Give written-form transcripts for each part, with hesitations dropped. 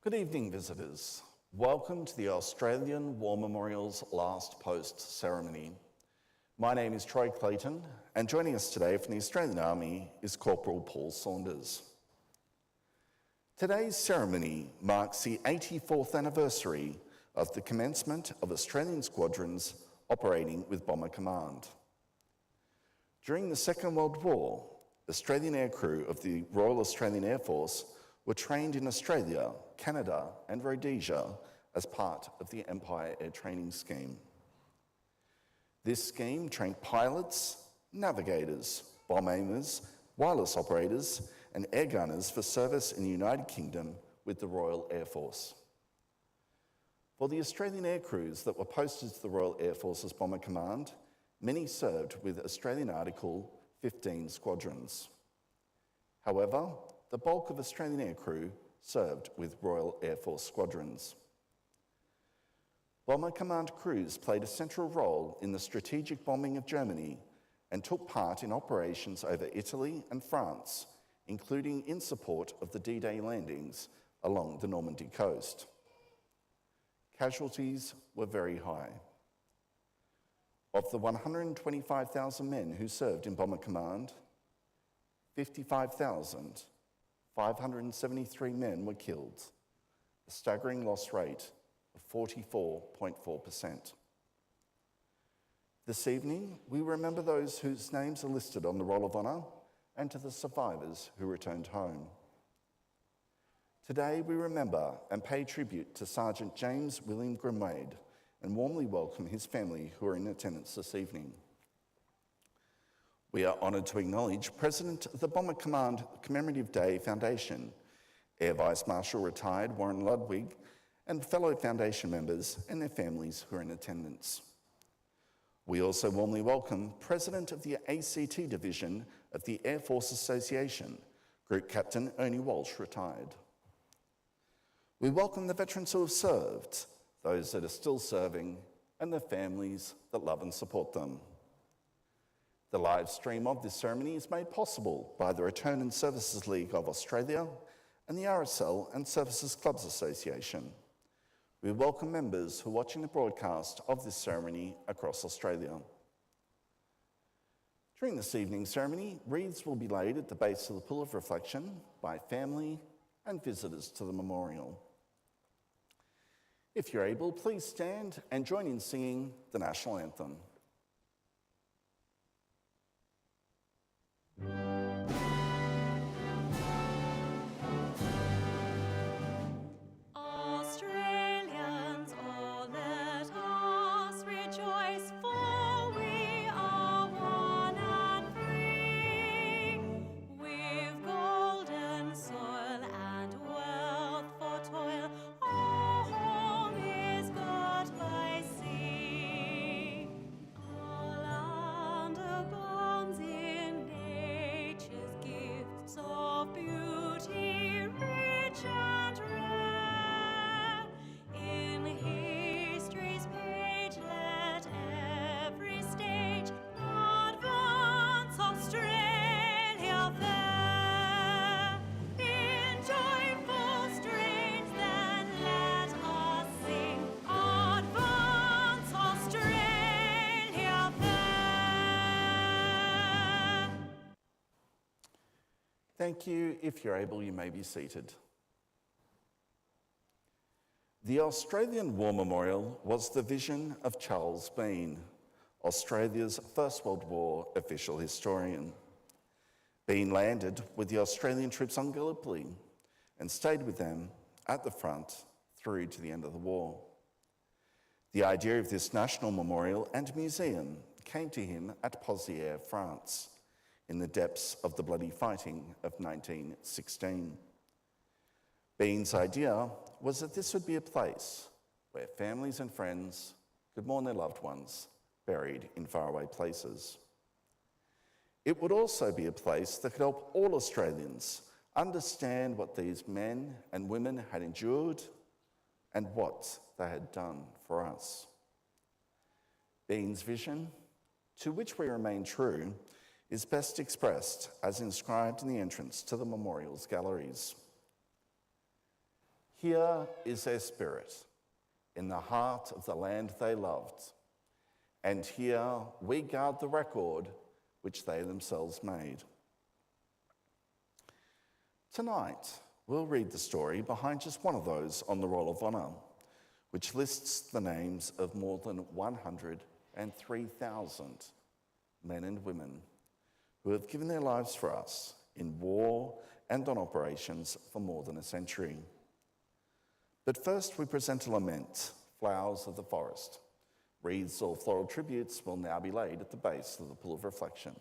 Good evening, visitors. Welcome to the Australian War Memorial's last post ceremony. My name is Troy Clayton, and joining us today from the Australian Army is Corporal Paul Saunders. Today's ceremony marks the 84th anniversary of the commencement of Australian squadrons operating with Bomber Command. During the Second World War, Australian aircrew of the Royal Australian Air Force were trained in Australia, Canada and Rhodesia as part of the Empire Air Training Scheme. This scheme trained pilots, navigators, bomb aimers, wireless operators and air gunners for service in the United Kingdom with the Royal Air Force. For the Australian aircrews that were posted to the Royal Air Force's Bomber Command, many served with Australian Article 15 squadrons. However, the bulk of Australian aircrew served with Royal Air Force squadrons. Bomber Command crews played a central role in the strategic bombing of Germany and took part in operations over Italy and France, including in support of the D-Day landings along the Normandy coast. Casualties were very high. Of the 125,000 men who served in Bomber Command, 55,573 men were killed, a staggering loss rate of 44.4%. This evening, we remember those whose names are listed on the Roll of Honour and to the survivors who returned home. Today, we remember and pay tribute to Sergeant James William Grimwade and warmly welcome his family who are in attendance this evening. We are honoured to acknowledge President of the Bomber Command Commemorative Day Foundation, Air Vice Marshal Retired Warren Ludwig, and fellow Foundation members and their families who are in attendance. We also warmly welcome President of the ACT Division of the Air Force Association, Group Captain Ernie Walsh, retired. We welcome the veterans who have served, those that are still serving, and the families that love and support them. The live stream of this ceremony is made possible by the Return and Services League of Australia and the RSL and Services Clubs Association. We welcome members who are watching the broadcast of this ceremony across Australia. During this evening's ceremony, wreaths will be laid at the base of the Pool of Reflection by family and visitors to the memorial. If you're able, please stand and join in singing the National Anthem. Australians, oh, let us rejoice, for we are one and free. We've golden soil and wealth for toil. Our home is got by sea. Our land abounds in nature's gifts of beauty, rich and rare. In history's page, let every stage advance Australia fair. In joyful strains, then let us sing, advance Australia fair. Thank you. If you're able, you may be seated. The Australian War Memorial was the vision of Charles Bean, Australia's First World War official historian. Bean landed with the Australian troops on Gallipoli and stayed with them at the front through to the end of the war. The idea of this national memorial and museum came to him at Pozières, France, in the depths of the bloody fighting of 1916. Bean's idea was that this would be a place where families and friends could mourn their loved ones buried in faraway places. It would also be a place that could help all Australians understand what these men and women had endured and what they had done for us. Bean's vision, to which we remain true, is best expressed as inscribed in the entrance to the memorial's galleries. Here is their spirit, in the heart of the land they loved. And here we guard the record which they themselves made. Tonight, we'll read the story behind just one of those on the Roll of Honour, which lists the names of more than 103,000 men and women who have given their lives for us in war and on operations for more than a century. But first we present a lament, Flowers of the Forest. Wreaths or floral tributes will now be laid at the base of the pool of reflection.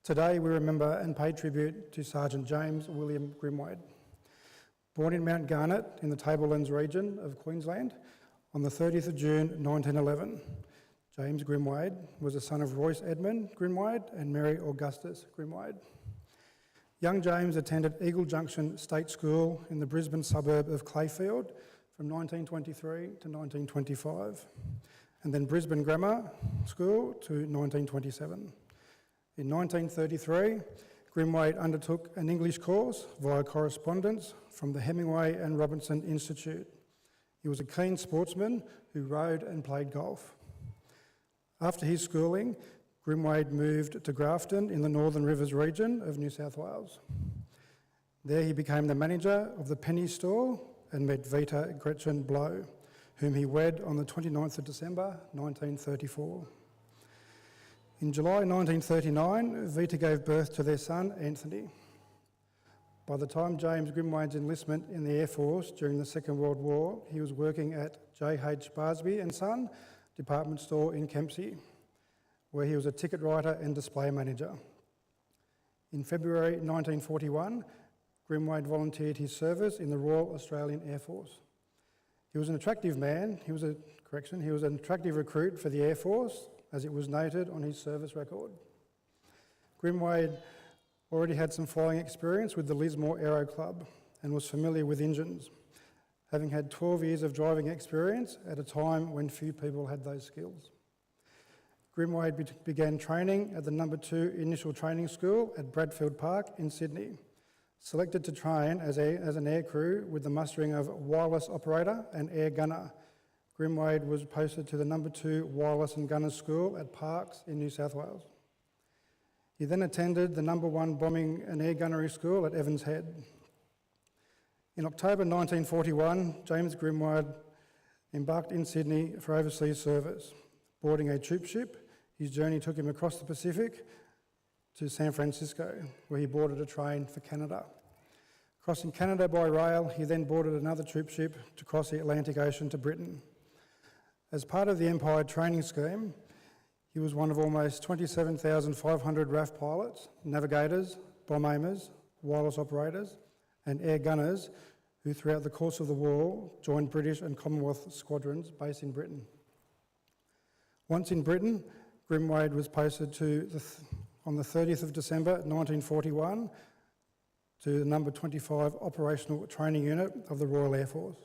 Today we remember and pay tribute to Sergeant James William Grimwade. Born in Mount Garnet in the Tablelands region of Queensland on the 30th of June 1911, James Grimwade was the son of Royce Edmund Grimwade and Mary Augustus Grimwade. Young James attended Eagle Junction State School in the Brisbane suburb of Clayfield from 1923 to 1925, and then Brisbane Grammar School to 1927. In 1933, Grimwade undertook an English course via correspondence from the Hemingway and Robinson Institute. He was a keen sportsman who rode and played golf. After his schooling, Grimwade moved to Grafton in the Northern Rivers region of New South Wales. There he became the manager of the penny store and met Vita Gretchen Blow, whom he wed on the 29th of December 1934. In July 1939, Vita gave birth to their son, Anthony. By the time James Grimwade's enlistment in the Air Force during the Second World War, he was working at J.H. Barsby and Son department store in Kempsey, where he was a ticket writer and display manager. In February 1941, Grimwade volunteered his service in the Royal Australian Air Force. He was an attractive man, he was an attractive recruit for the Air Force, as it was noted on his service record. Grimwade already had some flying experience with the Lismore Aero Club and was familiar with engines, having had 12 years of driving experience at a time when few people had those skills. Grimwade began training at the No. 2 Initial Training School at Bradfield Park in Sydney, selected to train as an air crew with the mustering of wireless operator and air gunner. Grimwade was posted to the No. 2 Wireless and Gunners School at Parkes in New South Wales. He then attended the No. 1 Bombing and Air Gunnery School at Evans Head. In October 1941, James Grimwade embarked in Sydney for overseas service. Boarding a troop ship, his journey took him across the Pacific to San Francisco, where he boarded a train for Canada. Crossing Canada by rail, he then boarded another troop ship to cross the Atlantic Ocean to Britain. As part of the Empire training scheme, he was one of almost 27,500 RAF pilots, navigators, bomb aimers, wireless operators, and air gunners who throughout the course of the war joined British and Commonwealth squadrons based in Britain. Once in Britain, Grimwade was posted on the 30th of December 1941 to the No. 25 Operational Training Unit of the Royal Air Force.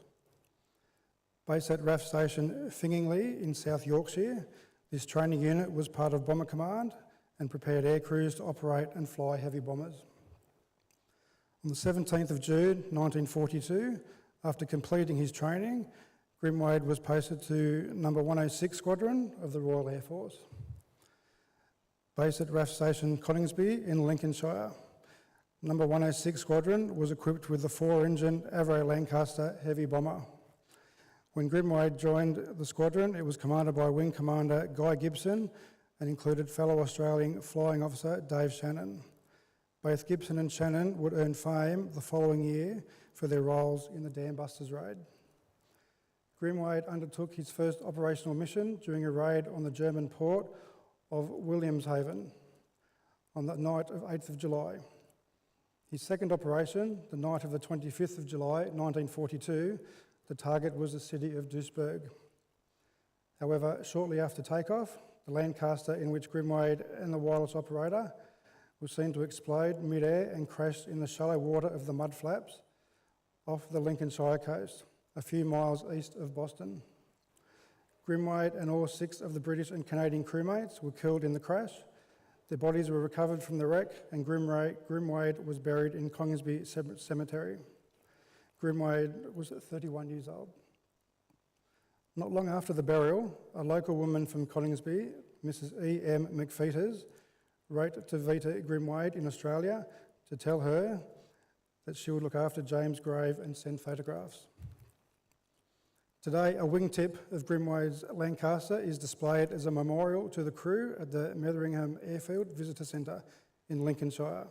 Based at RAF Station Fingingley in South Yorkshire, this training unit was part of Bomber Command and prepared air crews to operate and fly heavy bombers. On the 17th of June 1942, after completing his training, Grimwade was posted to No. 106 Squadron of the Royal Air Force. Based at RAF Station Coningsby in Lincolnshire, No. 106 Squadron was equipped with the 4-engine Avro Lancaster heavy bomber. When Grimwade joined the squadron, it was commanded by Wing Commander Guy Gibson and included fellow Australian flying officer Dave Shannon. Both Gibson and Shannon would earn fame the following year for their roles in the Dam Busters raid. Grimwade undertook his first operational mission during a raid on the German port of Wilhelmshaven on the night of 8th of July. His second operation, the night of the 25th of July 1942, the target was the city of Duisburg. However, shortly after takeoff, the Lancaster in which Grimwade and the wireless operator was seen to explode mid-air and crashed in the shallow water of the mud flaps off the Lincolnshire coast, a few miles east of Boston. Grimwade and all 6 of the British and Canadian crewmates were killed in the crash. Their bodies were recovered from the wreck and Grimwade was buried in Coningsby Cemetery. Grimwade was 31 years old. Not long after the burial, a local woman from Coningsby, Mrs. E.M. McFeeters, wrote to Vita Grimwade in Australia to tell her that she would look after James' grave and send photographs. Today, a wingtip of Grimwade's Lancaster is displayed as a memorial to the crew at the Metheringham Airfield Visitor Centre in Lincolnshire.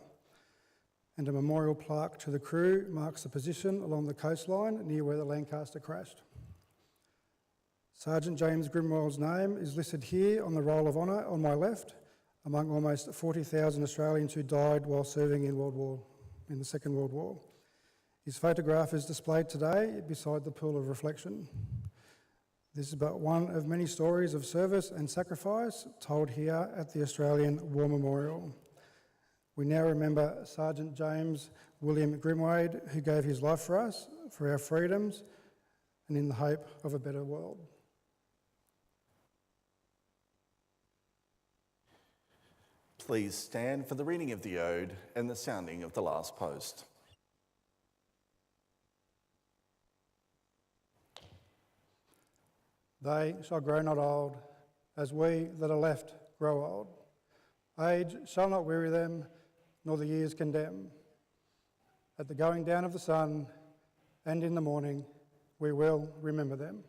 And a memorial plaque to the crew marks the position along the coastline near where the Lancaster crashed. Sergeant James Grimwade's name is listed here on the Roll of Honour on my left, among almost 40,000 Australians who died while serving in the Second World War. His photograph is displayed today beside the pool of reflection. This is but one of many stories of service and sacrifice told here at the Australian War Memorial. We now remember Sergeant James William Grimwade, who gave his life for us, for our freedoms, and in the hope of a better world. Please stand for the reading of the ode and the sounding of the last post. They shall grow not old, as we that are left grow old. Age shall not weary them, nor the years condemn. At the going down of the sun and in the morning, we will remember them.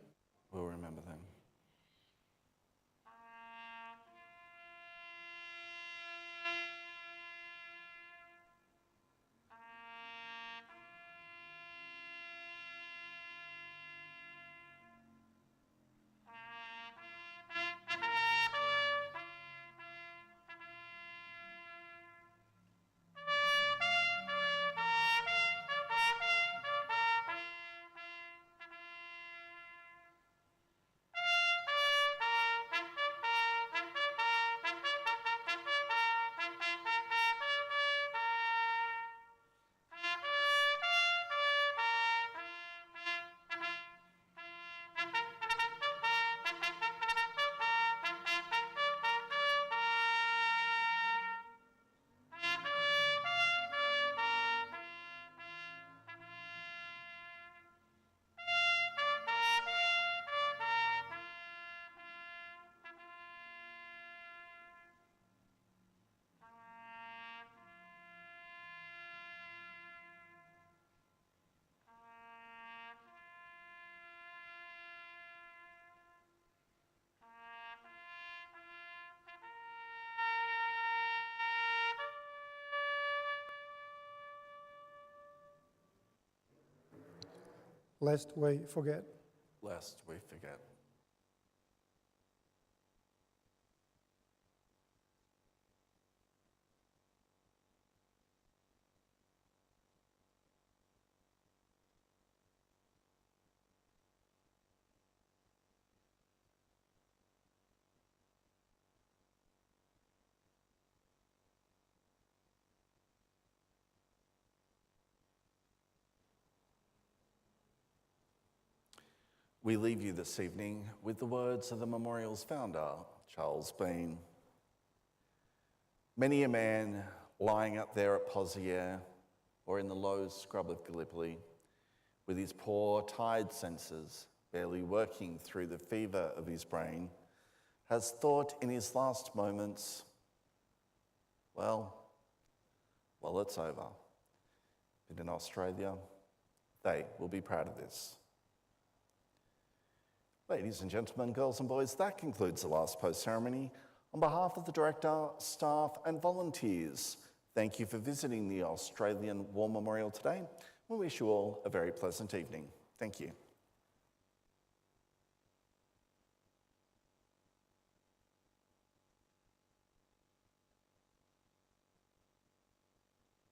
We'll remember them. Lest we forget. Lest we forget. We leave you this evening with the words of the memorial's founder, Charles Bean. Many a man lying up there at Pozières or in the low scrub of Gallipoli, with his poor, tired senses barely working through the fever of his brain, has thought in his last moments, well, it's over. But in Australia, they will be proud of this. Ladies and gentlemen, girls and boys, that concludes the last post ceremony. On behalf of the director, staff and volunteers, thank you for visiting the Australian War Memorial today. We wish you all a very pleasant evening. Thank you.